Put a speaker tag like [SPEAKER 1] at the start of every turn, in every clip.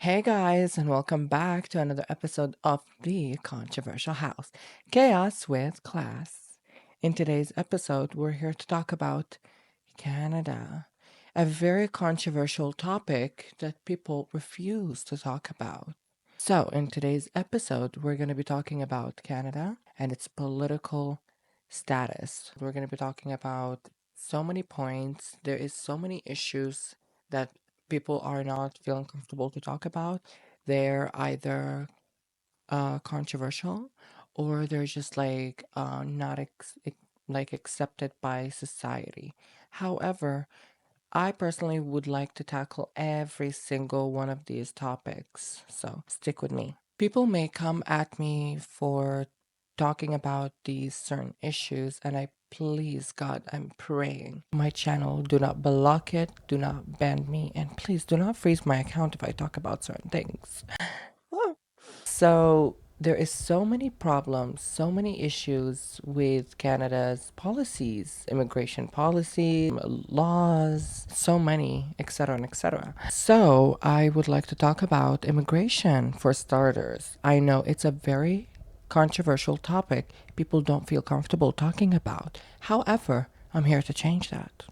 [SPEAKER 1] Hey guys, and welcome back to another episode of The Controversial House Chaos with Class. In today's episode, we're here to talk about Canada, a very controversial topic that people refuse to talk about. So, in today's episode, we're going to be talking about Canada and its political status. We're going to be talking about so many points. There is so many issues that people are not feeling comfortable to talk about. They're either controversial or they're just like not accepted by society. However, I personally would like to tackle every single one of these topics, so stick with me. People may come at me for talking about these certain issues, and I please God, I'm praying. My channel, do not block it, do not ban me, and please do not freeze my account if I talk about certain things. So there is so many problems, so many issues with Canada's policies, immigration policy, laws, so many, etc., and etc. So I would like to talk about immigration for starters. I know it's a very controversial topic people don't feel comfortable talking about. However, I'm here to change that.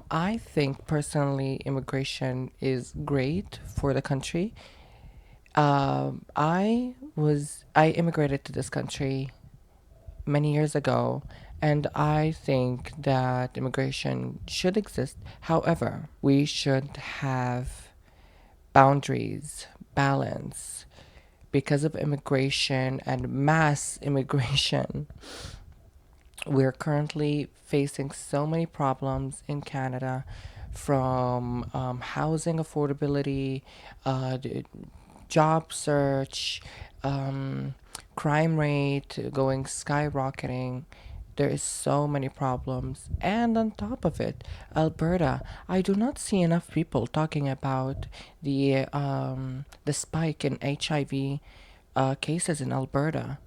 [SPEAKER 1] I think personally, immigration is great for the country. I immigrated to this country many years ago, and I think that immigration should exist. However, we should have boundaries, balance, because of immigration and mass immigration. We're currently facing so many problems in Canada from housing affordability, job search, crime rate going skyrocketing. There is so many problems. And on top of it, Alberta, I do not see enough people talking about the spike in HIV cases in Alberta.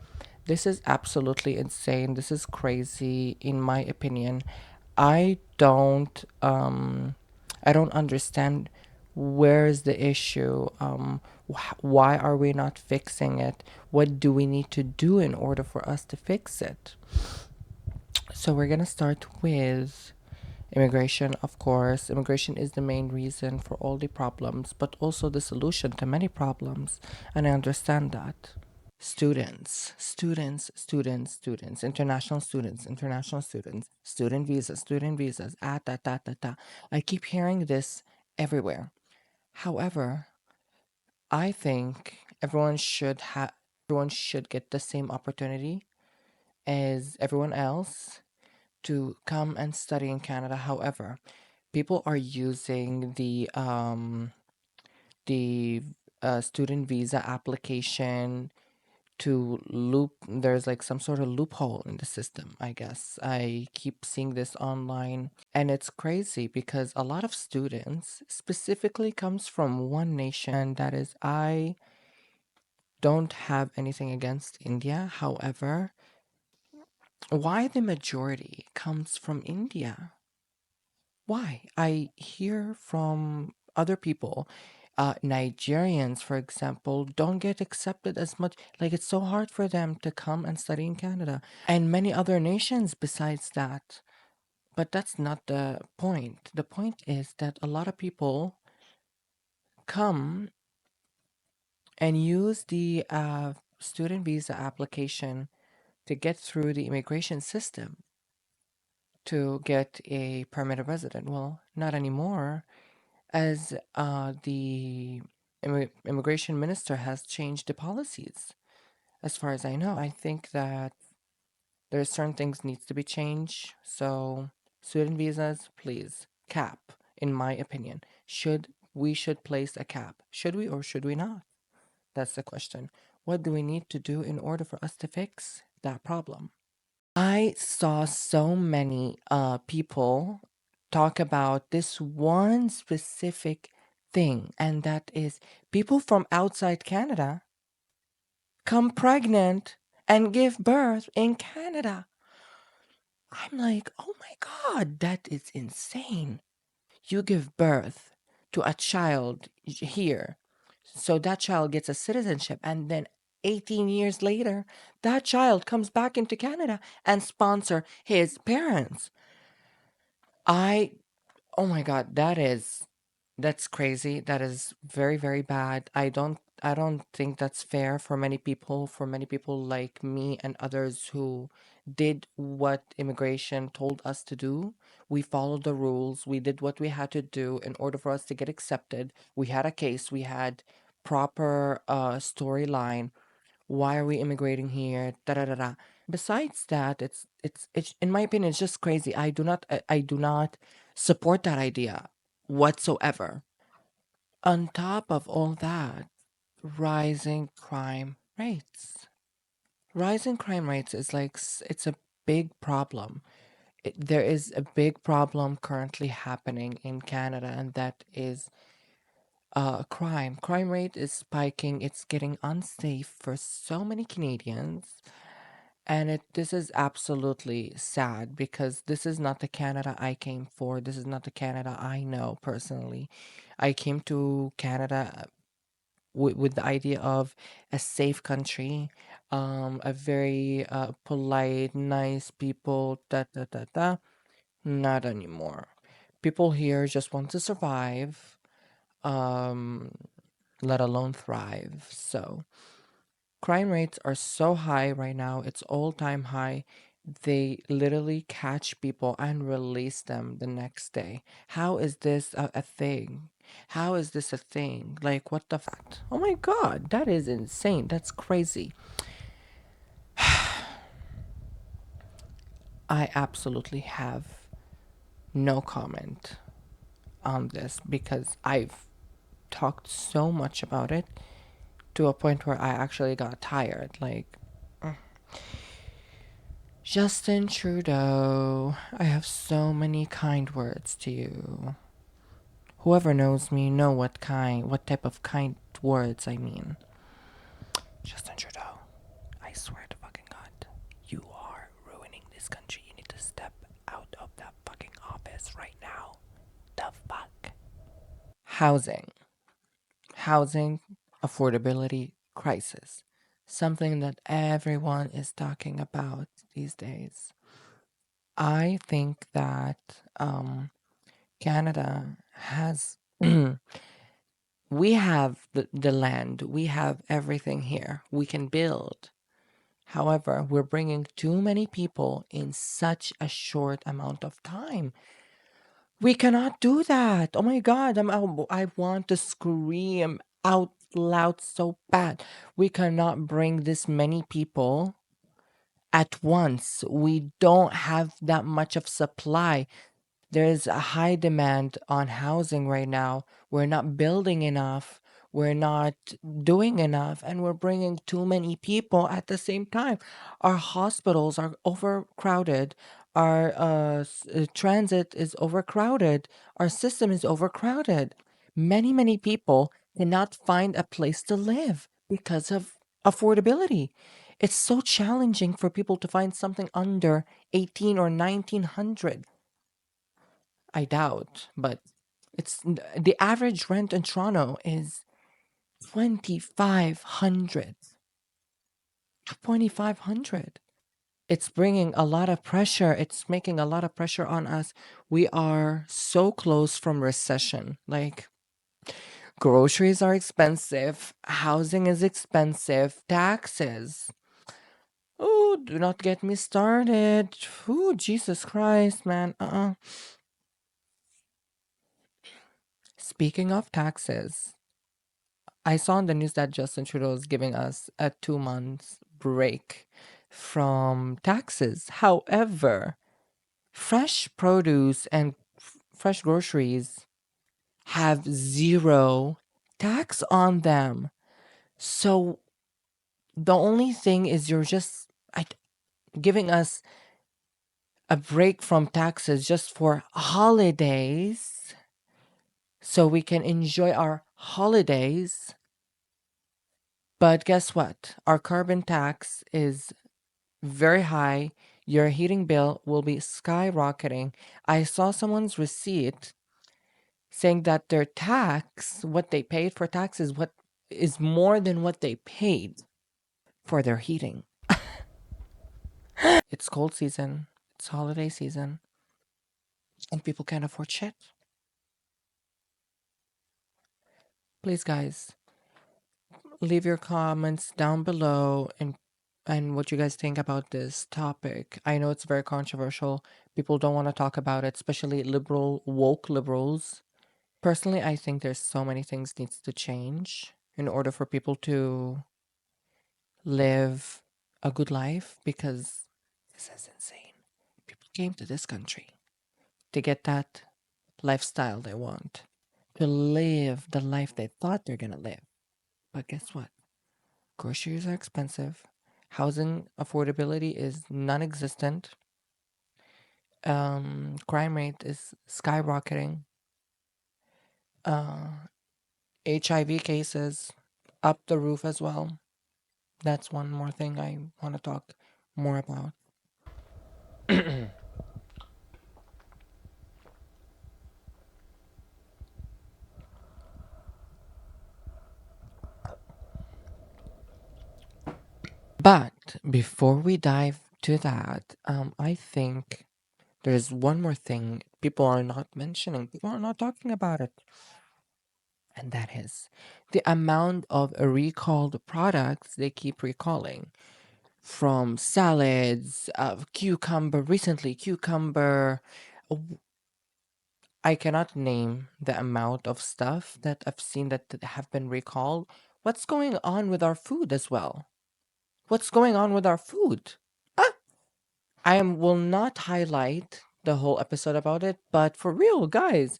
[SPEAKER 1] This is absolutely insane. This is crazy, in my opinion. I don't um, I don't understand where is the issue. Why are we not fixing it? What do we need to do in order for us to fix it? So we're gonna start with immigration, of course. Immigration is the main reason for all the problems, but also the solution to many problems, and I understand that. Students, international students, student visas, I keep hearing this everywhere. However, I think everyone should get the same opportunity as everyone else to come and study in Canada. However, people are using the student visa application to loop. There's like some sort of loophole in the system, I guess. I keep seeing this online, and it's crazy because a lot of students specifically comes from one nation, and that is, I don't have anything against India. However, why the majority comes from India? Why? I hear from other people, Nigerians, for example, don't get accepted as much. Like, it's so hard for them to come and study in Canada, and many other nations besides that. But that's not the point. The point is that a lot of people come and use the student visa application to get through the immigration system to get a permanent resident. Well, not anymore, as the immigration minister has changed the policies. As far as I know, I think that there's certain things needs to be changed. So student visas, please cap. In my opinion, should place a cap? Should we or should we not? That's the question. What do we need to do in order for us to fix that problem? I saw so many people talk about this one specific thing, and that is people from outside Canada come pregnant and give birth in Canada. I'm like, oh my God, that is insane. You give birth to a child here. So that child gets a citizenship, and then 18 years later, that child comes back into Canada and sponsor his parents. I Oh my God, that's crazy. That is very, very bad. I don't think that's fair for many people, like me and others who did what immigration told us to do. We followed the rules. We did what we had to do in order for us to get accepted. We had a case, we had proper storyline. Why are we immigrating here? Da da da da. Besides that, it's in my opinion, it's just crazy. I do not support that idea whatsoever. On top of all that, rising crime rates. Rising crime rates is like it's a big problem. There is a big problem currently happening in Canada, and that is crime. Crime rate is spiking. It's getting unsafe for so many Canadians. And this is absolutely sad because this is not the Canada I came for. This is not the Canada I know personally. I came to Canada with the idea of a safe country, a very polite, nice people. Da da da da. Not anymore. People here just want to survive, um, let alone thrive. So. Crime rates are so high right now, it's all-time high. They literally catch people and release them the next day. How is this a thing? How is this a thing? Like, what the Oh my God, that is insane. That's crazy. I absolutely have no comment on this because I've talked so much about it to a point where I actually got tired. Like, Justin Trudeau, I have so many kind words to you. Whoever knows me know what type of kind words I mean. Justin Trudeau, I swear to fucking God, you are ruining this country. You need to step out of that fucking office right now. The fuck? Housing. Housing affordability crisis. Something that everyone is talking about these days. I think that Canada has we have the land, we have everything here. We can build. However, we're bringing too many people in such a short amount of time. We cannot do that. Oh my God, I want to scream out loud so bad. We cannot bring this many people at once. We don't have that much of supply. There's a high demand on housing right now. We're not building enough. We're not doing enough, and we're bringing too many people at the same time. Our hospitals are overcrowded. Our transit is overcrowded. Our system is overcrowded. Many, many people cannot find a place to live because of affordability. It's so challenging for people to find something under 18 or 1900. I doubt, but the average rent in Toronto is 2500. 2500. It's bringing a lot of pressure. It's making a lot of pressure on us. We are so close from recession. Like, groceries are expensive, housing is expensive, taxes. Oh, do not get me started. Oh, Jesus Christ, man. Speaking of taxes, I saw on the news that Justin Trudeau is giving us a 2 months break from taxes. However, fresh produce and fresh groceries have zero tax on them. So the only thing is you're just giving us a break from taxes just for holidays so we can enjoy our holidays. But guess what? Our carbon tax is very high. Your heating bill will be skyrocketing. I saw someone's receipt saying that their tax, what they paid for tax, is what is more than what they paid for their heating. It's cold season, it's holiday season, and people can't afford shit. Please, guys, leave your comments down below and what you guys think about this topic. I know it's very controversial. People don't want to talk about it, especially woke liberals. Personally, I think there's so many things needs to change in order for people to live a good life because this is insane. People came to this country to get that lifestyle they want, to live the life they thought they're gonna live. But guess what? Groceries are expensive. Housing affordability is non-existent. Crime rate is skyrocketing. Uh, HIV cases up the roof as well. That's one more thing I want to talk more about. But before we dive to that, I think there's one more thing people are not mentioning. People are not talking about it, and that is the amount of recalled products they keep recalling. From salads, cucumber, recently cucumber. I cannot name the amount of stuff that I've seen that have been recalled. What's going on with our food as well? What's going on with our food? Ah, will not highlight the whole episode about it, but for real, guys,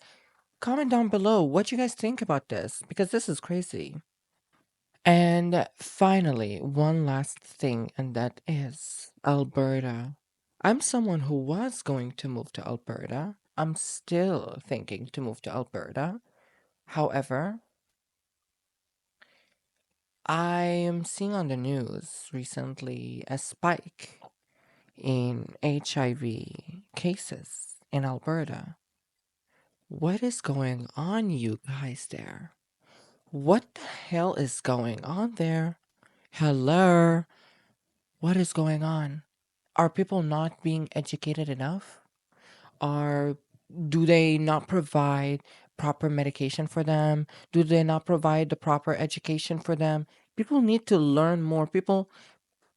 [SPEAKER 1] comment down below what you guys think about this because this is crazy. And finally, one last thing, and that is Alberta. I'm someone who was going to move to Alberta. I'm still thinking to move to Alberta. However, I am seeing on the news recently a spike in HIV cases in Alberta. What is going on, you guys there? What the hell is going on there? Hello? What is going on? Are people not being educated enough? Are do they not provide proper medication for them? Do they not provide the proper education for them? People need to learn more.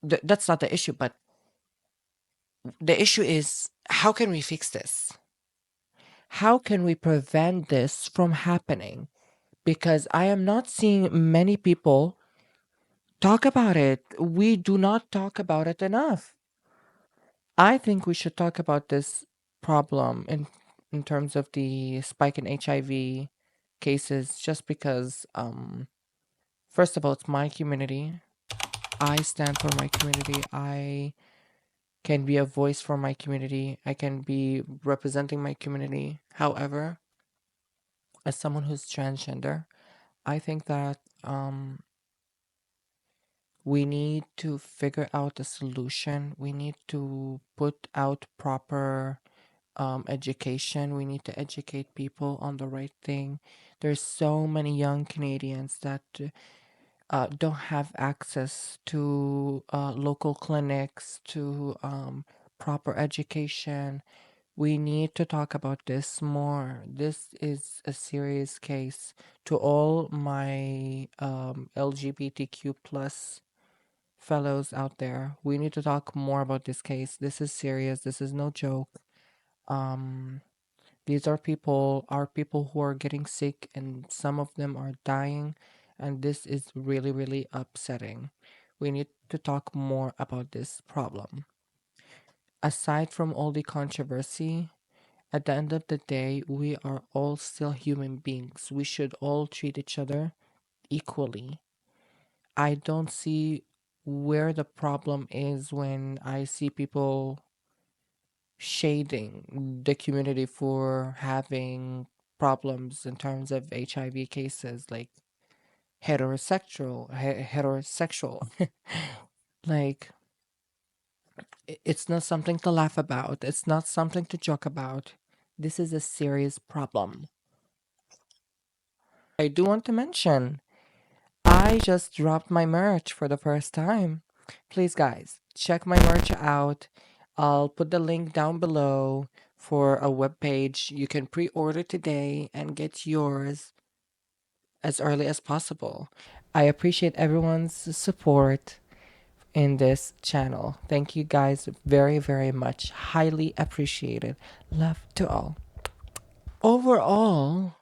[SPEAKER 1] That's not the issue, but the issue is how can we fix this? How can we prevent this from happening? Because I am not seeing many people talk about it. We do not talk about it enough. I think we should talk about this problem in terms of the spike in HIV cases just because first of all it's my community. I stand for my community. I can be a voice for my community. I can be representing my community. However, as someone who's transgender, I think that we need to figure out a solution. We need to put out proper education. We need to educate people on the right thing. There's so many young Canadians that don't have access to local clinics, to proper education. We need to talk about this more. This is a serious case. To all my LGBTQ plus fellows out there, we need to talk more about this case. This is serious. This is no joke. Um, these are people who are getting sick, and some of them are dying, and this is really, really upsetting. We need to talk more about this problem. Aside from all the controversy, at the end of the day, we are all still human beings. We should all treat each other equally. I don't see where the problem is when I see people shading the community for having problems in terms of HIV cases, like heterosexual. Like it's not something to laugh about. It's not something to joke about. This is a serious problem. I do want to mention, I just dropped my merch for the first time. Please, guys, check my merch out. I'll put the link down below for a web page. You can pre-order today and get yours as early as possible. I appreciate everyone's support in this channel. Thank you guys very, very much. Highly appreciated. Love to all. Overall,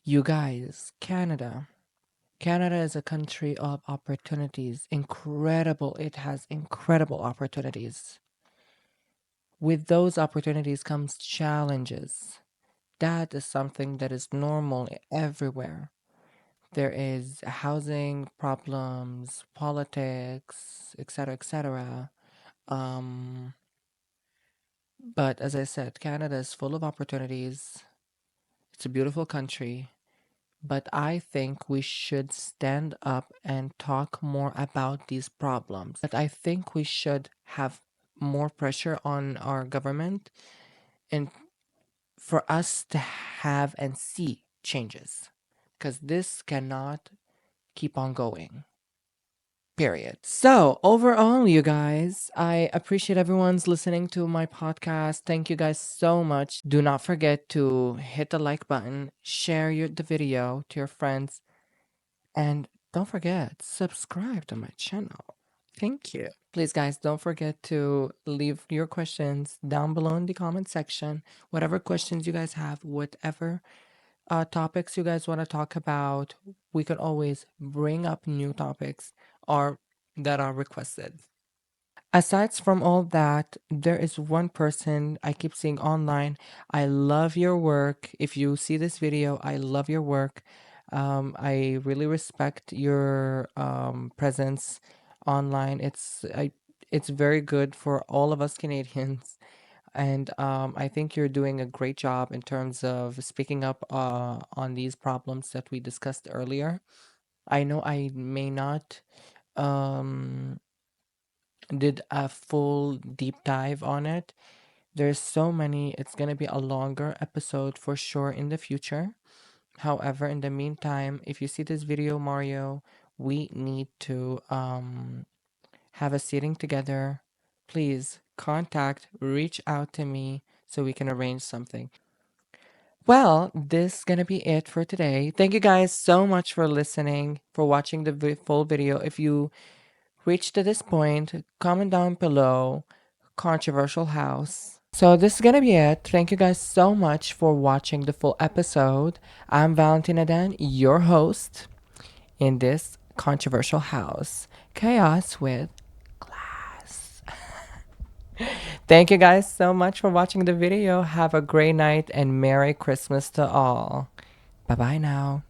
[SPEAKER 1] you guys, Canada. Canada is a country of opportunities. Incredible. It has incredible opportunities. With those opportunities comes challenges. That is something that is normal everywhere. There is housing problems, politics, etc., etc. Um, but as I said, Canada is full of opportunities. It's a beautiful country. But I think we should stand up and talk more about these problems. But I think we should have more pressure on our government and for us to have and see changes. Because this cannot keep on going. Period. So, overall, you guys, I appreciate everyone's listening to my podcast. Thank you guys so much. Do not forget to hit the like button, share the video to your friends, and don't forget, subscribe to my channel. Thank you. Please, guys, don't forget to leave your questions down below in the comment section. Whatever questions you guys have, whatever topics you guys want to talk about, we can always bring up new topics or that are requested. Aside from all that, there is one person I keep seeing online. I love your work. If you see this video, I love your work. I really respect your presence online. It's very good for all of us Canadians. And I think you're doing a great job in terms of speaking up on these problems that we discussed earlier. I know I may not um, did a full deep dive on it. There's so many. It's gonna be a longer episode for sure in the future. However, in the meantime, if you see this video, Mario, we need to have a sitting together. Please reach out to me so we can arrange something. Well, this is gonna be it for today. Thank you guys so much for listening, for watching the full video. If you reached to this point, comment down below controversial house. So this is gonna be it. Thank you guys so much for watching the full episode. I'm Valentina Dan, your host in this controversial house. Chaos with class. Thank you guys so much for watching the video. Have a great night and Merry Christmas to all. Bye bye now.